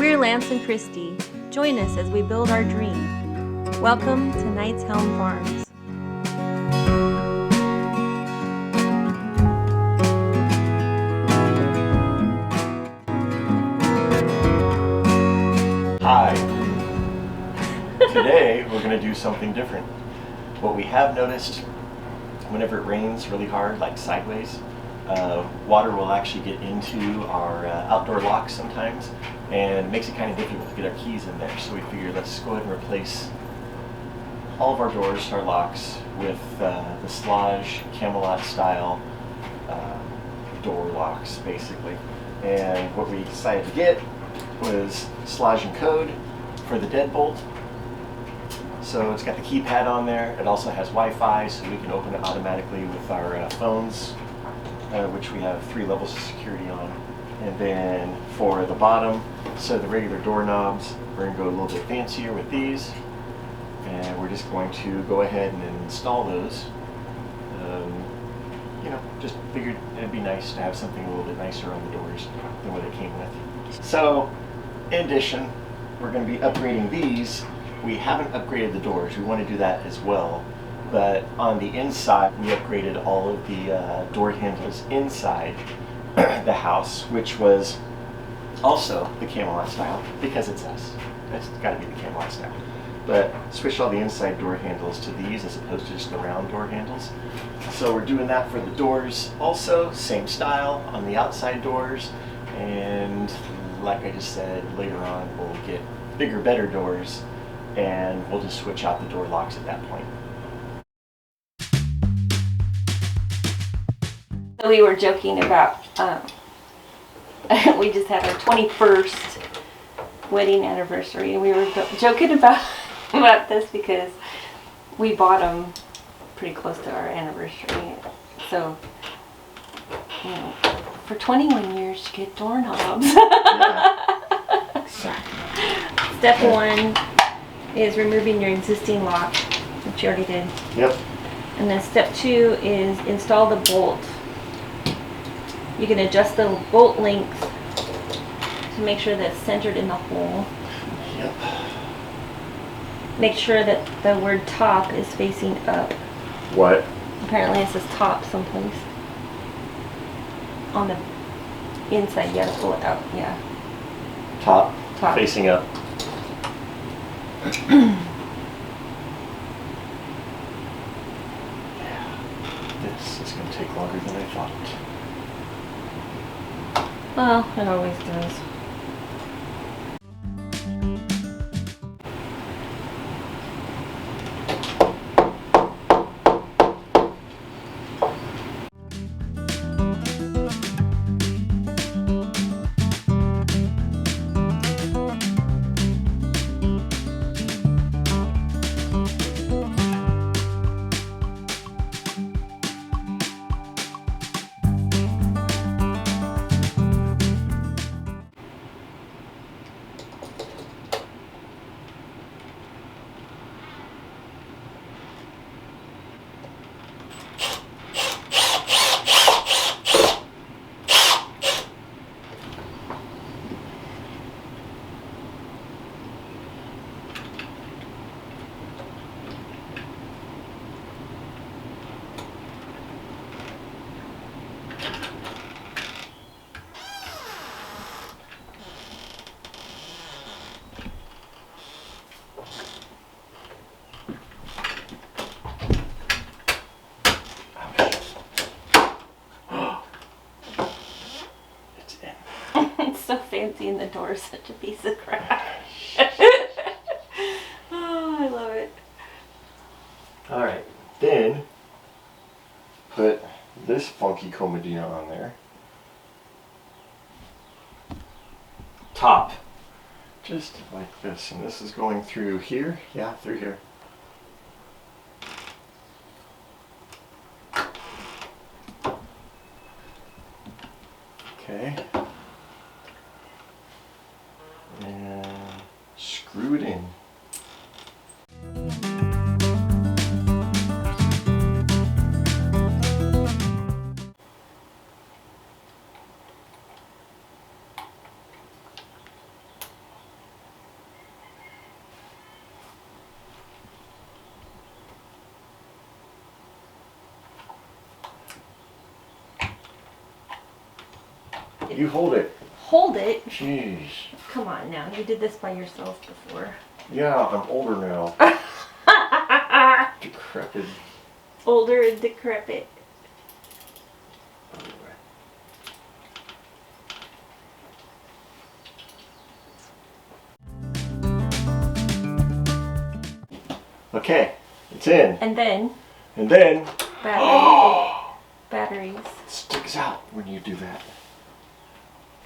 We're Lance and Christy. Join us as we build our dream. Welcome to Knight's Helm Farms. Hi. Today we're going to do something different. What we have noticed, whenever it rains really hard, like sideways, water will actually get into our outdoor locks sometimes, and it makes it kind of difficult to get our keys in there. So we figured let's go ahead and replace all of our doors, our locks, with the Slage Camelot style door locks, basically. And what we decided to get was Slage code for the deadbolt. So it's got the keypad on there. It also has Wi-Fi, so we can open it automatically with our phones, which we have 3 levels of security on. And then for the bottom, so the regular doorknobs, we're going to go a little bit fancier with these. And we're just going to go ahead and install those. Just figured it'd be nice to have something a little bit nicer on the doors than what it came with. So, in addition, we're going to be upgrading these. We haven't upgraded the doors. We want to do that as well. But on the inside, we upgraded all of the door handles inside the house, which was also the Camelot style, because it's us. It's got to be the Camelot style. But switched all the inside door handles to these as opposed to just the round door handles. So we're doing that for the doors also, same style on the outside doors. And like I just said, later on we'll get bigger, better doors, and we'll just switch out the door locks at that point. So we were joking about, we just had our 21st wedding anniversary, and we were joking about this because we bought them pretty close to our anniversary. So, for 21 years you get doorknobs. Yeah. Exactly. Step 1 is removing your existing lock, which you already did. Yep. And then step 2 is install the bolt. You can adjust the bolt length to make sure that it's centered in the hole. Yep. Make sure that the word top is facing up. What? Apparently it says top someplace. On the inside, you gotta pull it out, yeah. Top. Top. Facing up. This is going to take longer than I thought. Well, it always does. It's so fancy, and the door is such a piece of crap. Oh, I love it. Alright, then put this funky comodina on there. Top. Just like this. And this is going through here. Yeah, through here. Okay. And screw it in. You hold it. Hold it? Jeez. Come on now, you did this by yourself before. Yeah, I'm older now. Decrepit. Older and decrepit. Okay, it's in. And then batteries. It sticks out when you do that.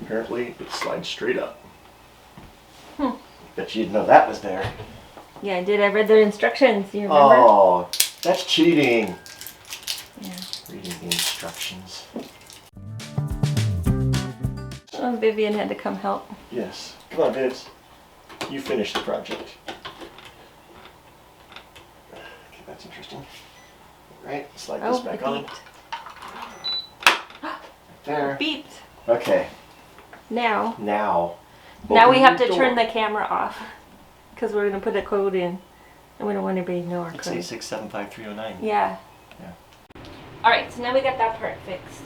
Apparently, it slides straight up. Bet you didn't know that was there. Yeah, I did. I read the instructions. You remember? Oh, that's cheating. Yeah. Reading the instructions. Oh, Vivian had to come help. Yes. Come on, Viv. You finish the project. Okay, that's interesting. Right, slide this back on. Right there. Beeped. Okay. Now Open we have your to turn door. the camera off because we're gonna put a code in, and we don't want anybody to know our It's code. 8675309. Yeah. All right, so now we got that part fixed.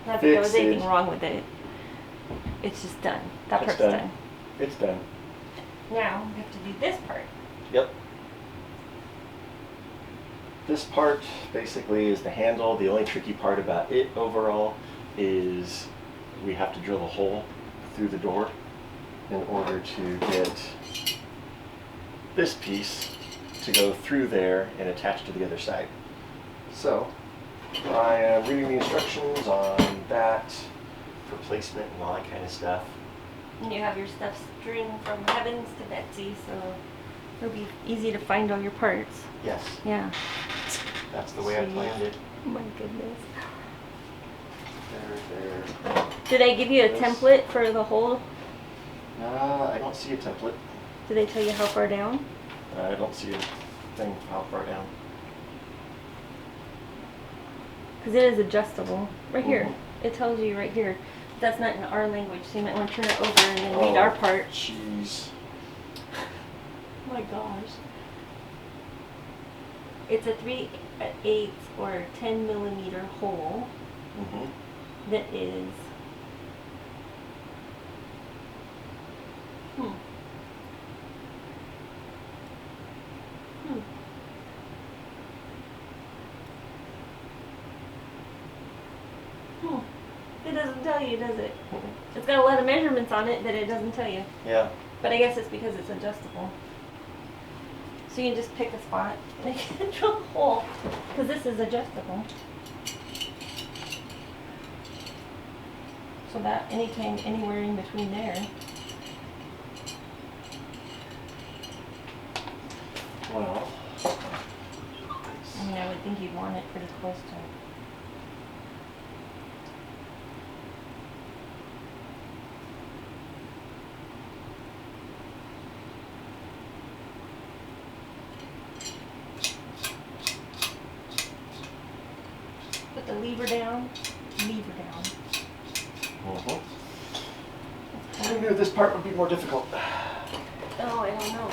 Not that there was Fixed. anything wrong with it. It's just done. That It's part's done. done. It's done. Now we have to do this part. Yep. This part basically is the handle. The only tricky part about it overall is we have to drill a hole through the door in order to get this piece to go through there and attach to the other side. So I am reading the instructions on that for placement and all that kind of stuff. And you have your stuff strewn from heavens to Betsy, so it'll be easy to find all your parts. Yes, Yeah. that's the way I planned it. Oh my goodness. There. Did they give you a This. template for the hole? I don't see a template. Did they tell you how far down? I don't see a thing how far down. Because it is adjustable. Right here. Mhm. It tells you right here. That's not in our language, so you might want to turn it over and then read our part. Jeez. Oh my gosh. It's a 3/8 or 10 millimeter hole Mm-hmm. that is It doesn't tell you, does it? It's got a lot of measurements on it that it doesn't tell you. Yeah. But I guess it's because it's adjustable. So you can just pick a spot and you can drill a hole. Because this is adjustable. So that anytime, anywhere in between there. Well. I mean, I would think you'd want it pretty close to it. Put the lever down. Mm-hmm. I knew this part would be more difficult. Oh, I don't know.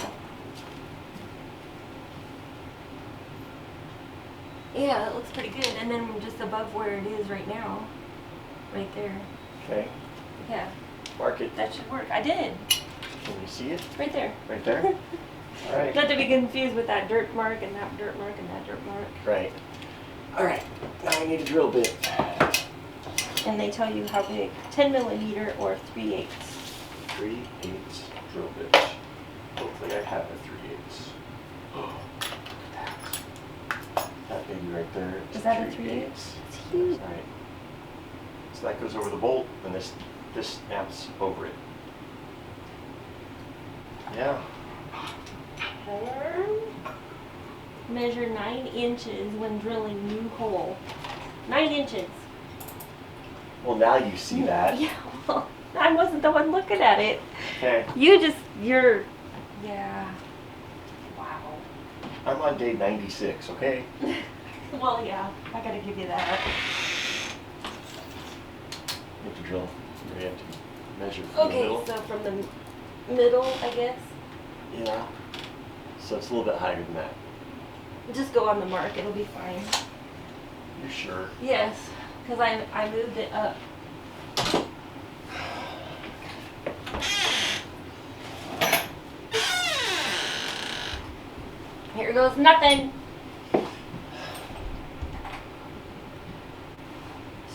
Yeah, that looks pretty good. And then just above where it is right now, right there. Okay. Yeah, Mark it. that should work. I did. Can you see it? Right there. Right there? All right. Not to be confused with that dirt mark and that dirt mark and that dirt mark. Right. All right. Now I need a drill bit. And they tell you how big. 10 millimeter or 3/8. 3/8 drill bit. Hopefully I have a 3/8. Oh, look at that. That baby right there. Is that a 3/8? It's huge. That's right. So that goes over the bolt, and this snaps over it. Yeah. Measure 9 inches when drilling new hole. 9 inches. Well, now you see that. Yeah, well, I wasn't the one looking at it. Okay. Yeah. Wow. I'm on day 96, okay? Well, yeah, I gotta give you that. You have to drill. You have to measure from the Okay, middle. so from the middle, I guess. Yeah. So it's a little bit higher than that. Just go on the mark, it'll be fine. You sure? Yes. because I moved it up. Here goes nothing.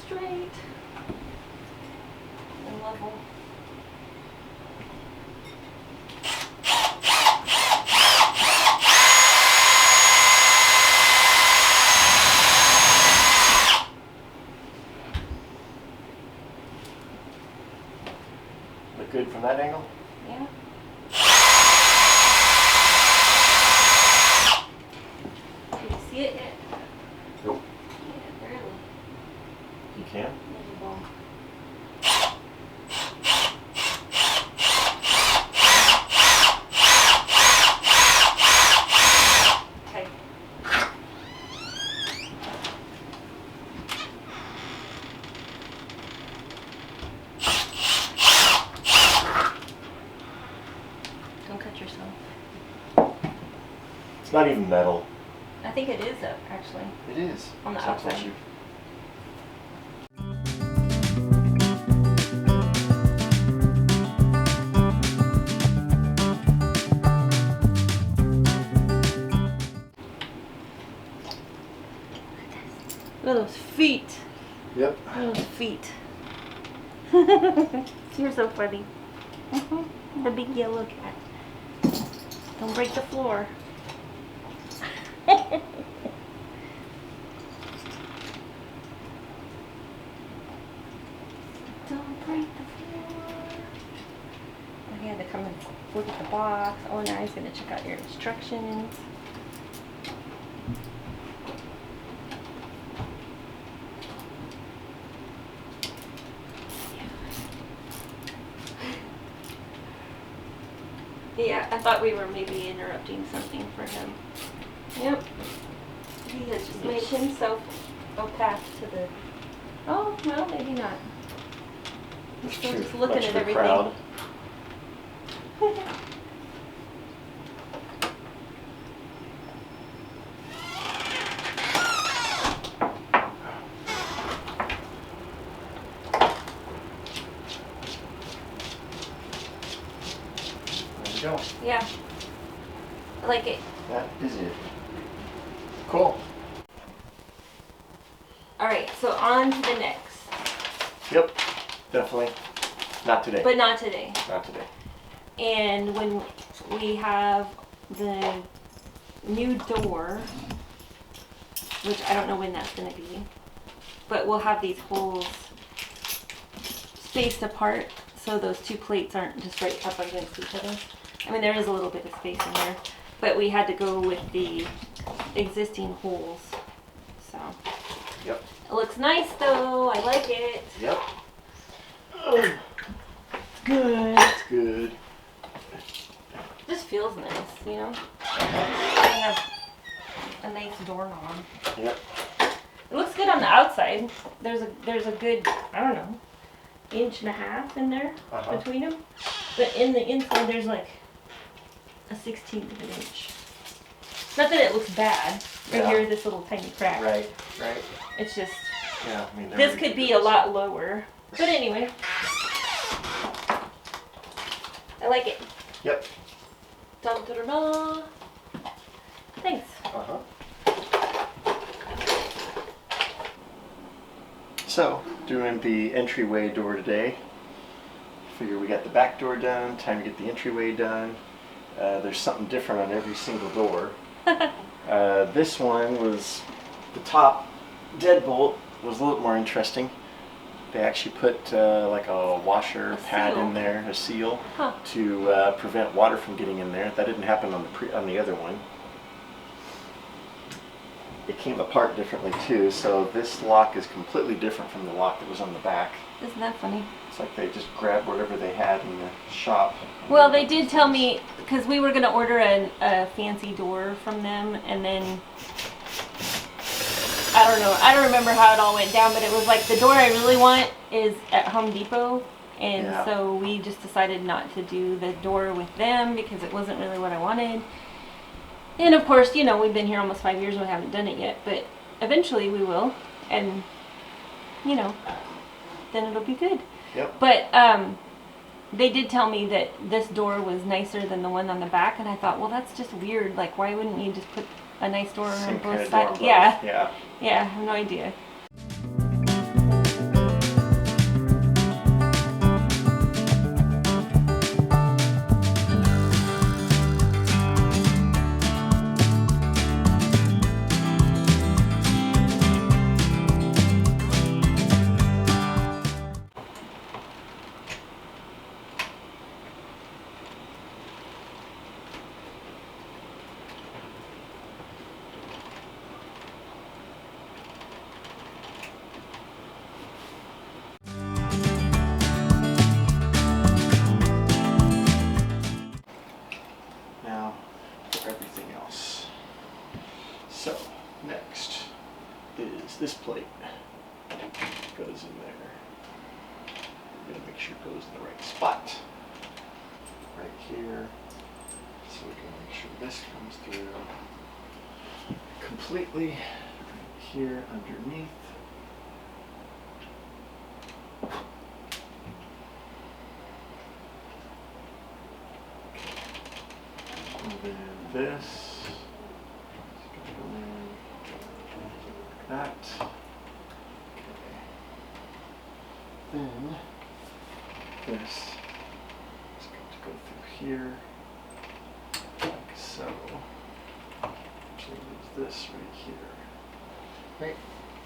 Straight and level. Look good from that angle? Yeah. Can you see it yet? Nope. Yeah, barely. You can? Visible. Okay. Don't cut yourself. It's not even metal. I think it is up, actually. It is. On the So I told outside. you. Look at those feet. Yep. Look at those feet. You're so funny. The big yellow cat. Don't break the floor. Don't break the floor. I had to come and look at the box. Oh, now he's going to check out your instructions. Yeah, I thought we were maybe interrupting something for him. Yep. He has just made himself a path to the... Oh, well, maybe not. He's still just looking Much at of a everything. crowd. There we go. Yeah. I like it. That is it. Cool. Alright, so on to the next. Yep. Definitely. Not today. But not today. Not today. And when we have the new door, which I don't know when that's going to be, but we'll have these holes spaced apart so those two plates aren't just right up against each other. I mean, there is a little bit of space in there, but we had to go with the existing holes. So Yep. it looks nice though. I like it. Yep. Oh, Good. it's good. Just feels nice, you know. I have a nice doorknob. Yep. It looks good on the outside. There's a good, I don't know, 1.5 inches in there between them. But in the inside there's like a 1/16 of an inch. Not that it looks bad. Right Yeah. here, this little tiny crack. Right. Right. It's just, Yeah. I mean, this could be a lot lower. But anyway. I like it. Yep. Dun, dun, dun, dun. Thanks. So, doing the entryway door today. Figure we got the back door done, time to get the entryway done. There's something different on every single door. This one was, the top deadbolt was a little more interesting. They actually put like a washer pad seal. in there, a seal, Huh. to prevent water from getting in there. That didn't happen on on the other one. It came apart differently too, so this lock is completely different from the lock that was on the back. Isn't that funny? It's like they just grabbed whatever they had in the shop. Well, they did tell me, because we were going to order a fancy door from them, and then, I don't know, I don't remember how it all went down, but it was like, the door I really want is at Home Depot, and Yeah. so we just decided not to do the door with them, because it wasn't really what I wanted. And of course, you know, we've been here almost 5 years and we haven't done it yet, but eventually we will, and you know, then it'll be good. Yep. But they did tell me that this door was nicer than the one on the back, and I thought, well, that's just weird. Like, why wouldn't you just put a nice door on Same kind both of door on sides? both. Yeah. Yeah. Yeah, I have no idea. Now for everything else. So next is this plate. Goes in there. We're gonna make sure it goes in the right spot. Right here. So we can make sure this comes through completely. Right here underneath. And then this is gonna go in like that. Okay. Then this is going to go through here, like so. Actually, there's this right here. Right.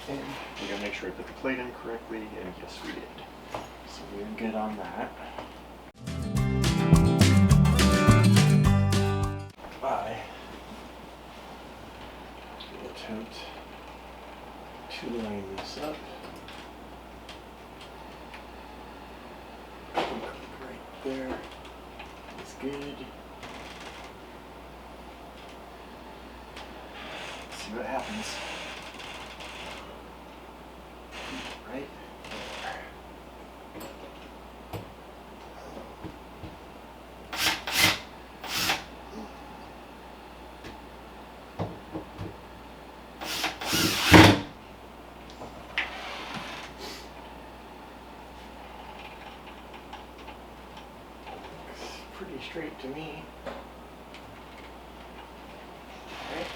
And we gotta make sure we put the plate in correctly, and yes, we did. So we're good on that. I will attempt to line this up. Right there. That's good. Let's see what happens. Right there. Pretty straight to me. Right.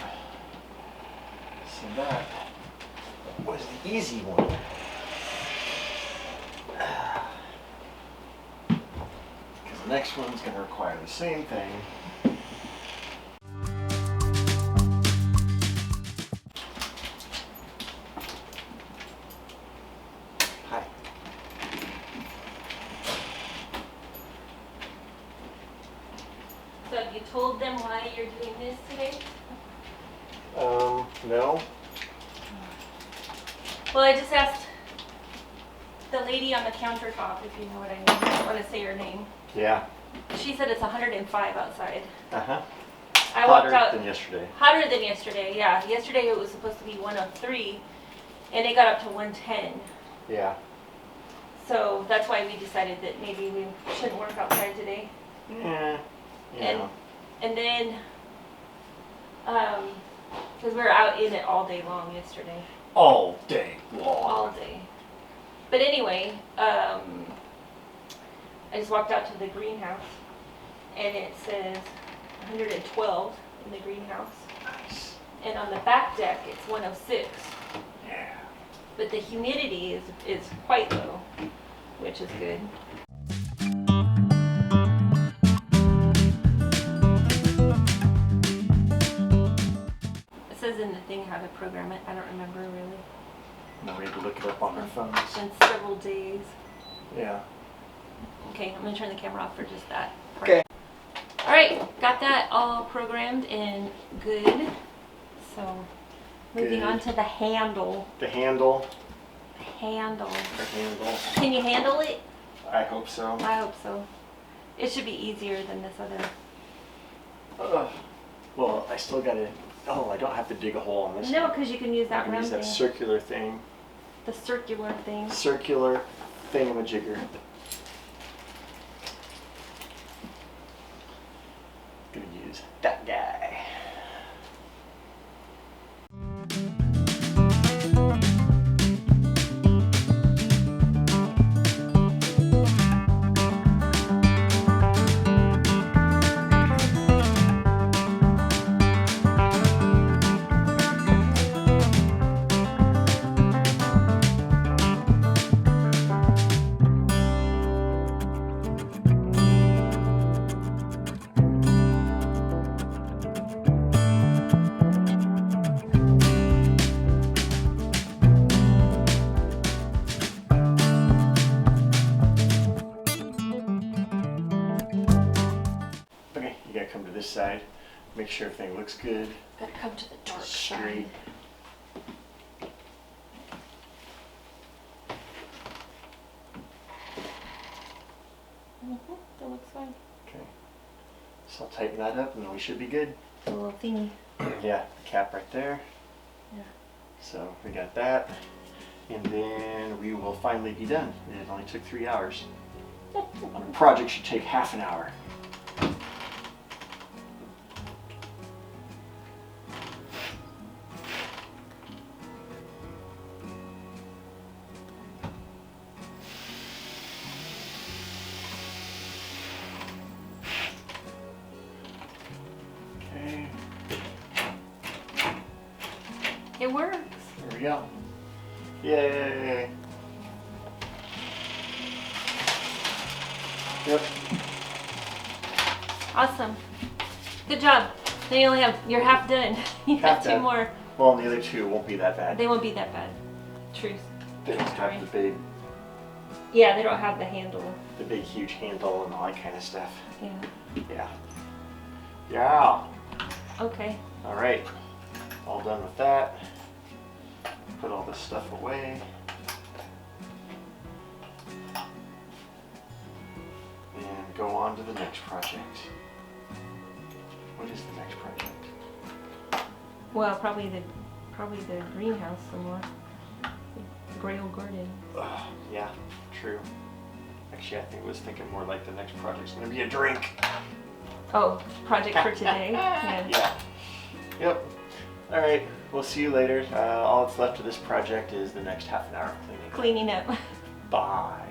So that was the easy one. Because the next one's going to require the same thing. Hi. So have you told them why you're doing this today? No. Well, I just asked the lady on the countertop, if you know what I mean. I don't want to say her name. Yeah. She said it's 105 outside. Uh-huh. I walked Hotter out than yesterday. hotter than yesterday. Yeah, yesterday it was supposed to be 103, and it got up to 110. Yeah. So that's why we decided that maybe we shouldn't work outside today. Yeah. And and then, because we were out in it all day long yesterday. All day All long. day. But anyway, I just walked out to the greenhouse, and it says 112 in the greenhouse. Nice. And on the back deck, it's 106. Yeah. But the humidity is quite low, which is good. It says in the thing how to program it. I don't remember really. Now we have to look it up on our phones. It's been several days. Yeah. Okay, I'm gonna turn the camera off for just that part. Okay. All right, got that all programmed and good. So, moving Good. on to the handle. The handle. Handle. The handle. Can you handle it? I hope so. I hope so. It should be easier than this other. Well, I still gotta. Oh, I don't have to dig a hole on this. No, one. because you can use I that can round use that thing. circular thing. The circular thing. Circular thingamajigger. Gonna use that guy. this side. Make sure everything looks good. Better come to the dark Straight. side. That looks fine. Okay. So I'll tighten that up and then we should be good. The little thingy. Yeah, cap right there. Yeah. So we got that. And then we will finally be done. It only took 3 hours. On a project should take half an hour. Okay, It works. there we go. Yay! Yep. Awesome. Good job. Then you only have, you're half done. You have Half 2 done. more. Well, the other two won't be that bad. They won't be that bad. Truth. They don't Story. have the Yeah, they don't have the handle. big huge handle and all that kind of stuff. Yeah. Yeah. Yeah. Okay. All right. All done with that. Put all this stuff away. And go on to the next project. What is the next project? Well, probably the greenhouse some more. The gray old garden. Yeah, true. Actually, I think I was thinking more like the next project's gonna be a drink. Oh, project for today. Yeah. Yeah. Yep. All right. We'll see you later. All that's left of this project is the next half an hour of cleaning. Cleaning up. Bye.